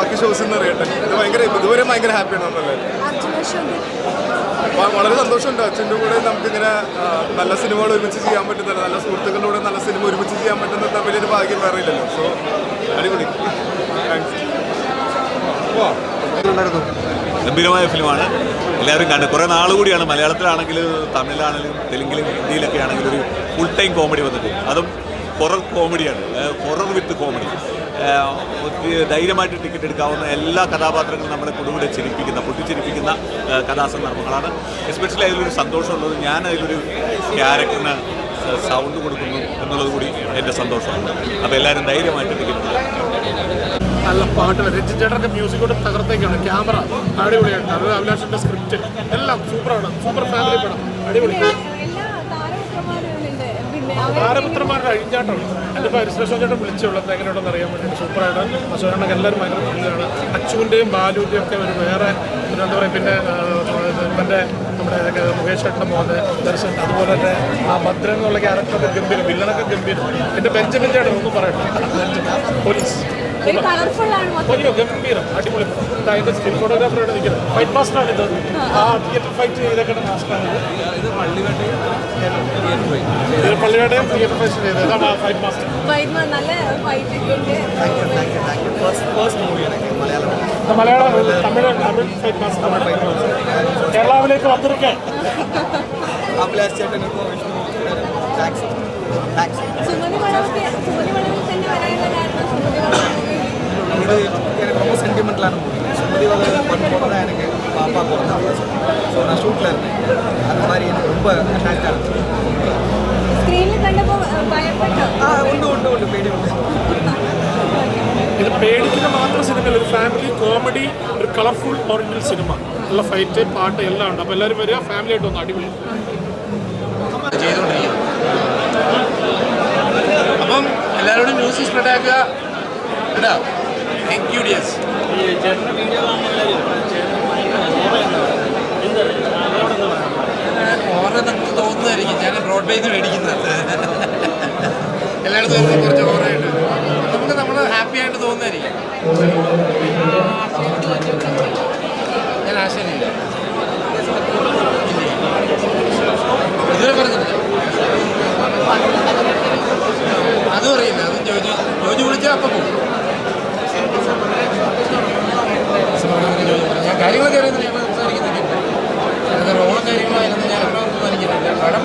ബാക്കി ഷോസ് എന്ന് അറിയട്ടെ. ഇത് ഇതുവരെ ഭയങ്കര ഹാപ്പിയാണ് നമ്മളല്ലേ. വളരെ സന്തോഷമുണ്ട് അച്ഛൻ്റെ കൂടെ നമുക്കിങ്ങനെ നല്ല സിനിമകൾ ഒരുമിച്ച് ചെയ്യാൻ പറ്റുന്നത്, നല്ല സുഹൃത്തുക്കളുടെ നല്ല സിനിമ ഒരുമിച്ച് ചെയ്യാൻ പറ്റുന്നത് വലിയൊരു ഭാഗ്യം വേറെ ഇല്ലല്ലോ. സോ അടിപൊളി. ഗംഭീരമായ ഫിലിമാണ്, എല്ലാവരും കണ്ട്. കുറേ നാൾ കൂടിയാണ് മലയാളത്തിലാണെങ്കിലും തമിഴിലാണെങ്കിലും തെലുങ്കിലും ഹിന്ദിയിലൊക്കെ ആണെങ്കിലും ഒരു ഫുൾ ടൈം കോമഡി വന്നിട്ട്, അതും ഹൊറർ കോമഡിയാണ്, ഹൊറർ വിത്ത് കോമഡി. ധൈര്യമായിട്ട് ടിക്കറ്റ് എടുക്കാവുന്ന എല്ലാ കഥാപാത്രങ്ങളും നമ്മളെ കുടുംബത്തെ പൊട്ടിച്ചിരിപ്പിക്കുന്ന കഥാസന്ദർഭങ്ങളാണ്. എസ്പെഷ്യലി അതിലൊരു സന്തോഷമുള്ളത്, ഞാൻ അതിലൊരു ക്യാരക്ടറിന് സൗണ്ട് കൊടുക്കുന്നു എന്നുള്ളത് കൂടി എൻ്റെ സന്തോഷമാണ്. അപ്പോൾ എല്ലാവരും ധൈര്യമായിട്ട് ടിക്കറ്റ് നല്ല പാട്ടുകൾ, രഞ്ജിത്ത് ചേട്ടൻ്റെ മ്യൂസിക് കൊണ്ട് തകർത്തേക്കാണ്. ക്യാമറ അടിപൊളിയാണ്, അത് അഭിലാഷിൻ്റെ സ്ക്രിപ്റ്റ് എല്ലാം സൂപ്പറാണ്. സൂപ്പർ ഫാമിലി പടം, അടിപൊളി. താരപുത്രന്മാരുടെ അഴിഞ്ഞാട്ടമാണ്. എൻ്റെ ഇപ്പോൾ അരിശ്രേഷൻ ചേട്ടൻ വിളിച്ചുള്ളത് എങ്ങനെയുണ്ടെന്ന് അറിയാൻ വേണ്ടിയിട്ട് സൂപ്പറായിട്ട്. അശോകണ്ണൊക്കെ എല്ലാവരും ഭയങ്കര നല്ലതാണ്. അച്ചുവിൻ്റെയും ബാലുവിൻ്റെയും ഒക്കെ ഒരു വേറെ എന്താ പറയുക. പിന്നെ ഇവൻ്റെ നമ്മുടെ മുകേഷ് ചേട്ടൻ്റെ മോഹൻ ദർശൻ, അതുപോലെ തന്നെ ആ ഭദ്രൻ എന്നുള്ള ക്യാരക്ടറൊക്കെ ഗംഭീരം, വില്ലനൊക്കെ ഗംഭീരം. പിന്നെ ബെഞ്ചമിൻ ചേട്ടൻ ഒന്നും പറയട്ടെ, പോലീസ് ഗംഭീരം, അടിപൊളി. അതിൻ്റെ സ്റ്റിൽ ഫോട്ടോഗ്രാഫറാണ് നിൽക്കുന്നത്. ഫൈറ്റ് മാസ്റ്ററാണ് ഇത്. ആ തിയേറ്റർ ഫൈറ്റ് ചെയ്തേക്കുന്ന മാസ്റ്ററാണ് ഇത്. പള്ളിവേട്ടയും തിയേറ്റർ ഫൈറ്റ് ചെയ്തത് അതാണ് ആ fight master. Malayalam Tamil fight master കേരളാവിലേക്ക് വന്നിരിക്കാൻ. இது ரொம்ப சென்டிமெண்டலான மூவி. சுமதி பண்ணும்போது தான் எனக்கு பாப்பா பிறந்தாங்க. ஸோ நான் ஷூட்டில் இருந்தேன். அந்த மாதிரி எனக்கு ரொம்ப அட்டாச்சாக இருந்துச்சு. ഉണ്ട് പേടി ഉണ്ട്. ഇത് പേടിക്കുന്ന മാത്രം സിനിമയിൽ ഒരു ഫാമിലി കോമഡി, ഒരു കളർഫുൾ ഒറിജിനൽ സിനിമ. നല്ല ഫൈറ്റ് പാട്ട് എല്ലാം ഉണ്ട്. അപ്പോൾ എല്ലാവരും വരിക, ഫാമിലി ആയിട്ട് വന്നു. അടിപൊളി. അപ്പം എല്ലാവരോടും ന്യൂസ് സ്പ്രെഡ് ആക്കുക. Thank you ഡിയസ്. ഓറെന്നൊക്കെ തോന്നുന്നതായിരിക്കും. ഞാൻ ബ്രോഡ്വേയിൽ നിന്ന് മേടിക്കുന്നത് എല്ലായിടത്തും കുറച്ച് ഓറായിട്ട് നമ്മൾ ഹാപ്പി ആയിട്ട് തോന്നുന്നതായിരിക്കും. ഞാൻ ആശയമില്ല, ഇതുവരെ പറഞ്ഞില്ല. അതും അറിയില്ല. അതും ജോജി വിളിച്ചാൽ അപ്പം പോകും. ഞാൻ കാര്യങ്ങളൊക്കെ അറിയുന്നില്ല, ഞങ്ങൾ സംസാരിക്കുന്നില്ല. റോളും കാര്യങ്ങളായിരുന്നു ഞാൻ സംസാരിക്കുന്നില്ല. കടം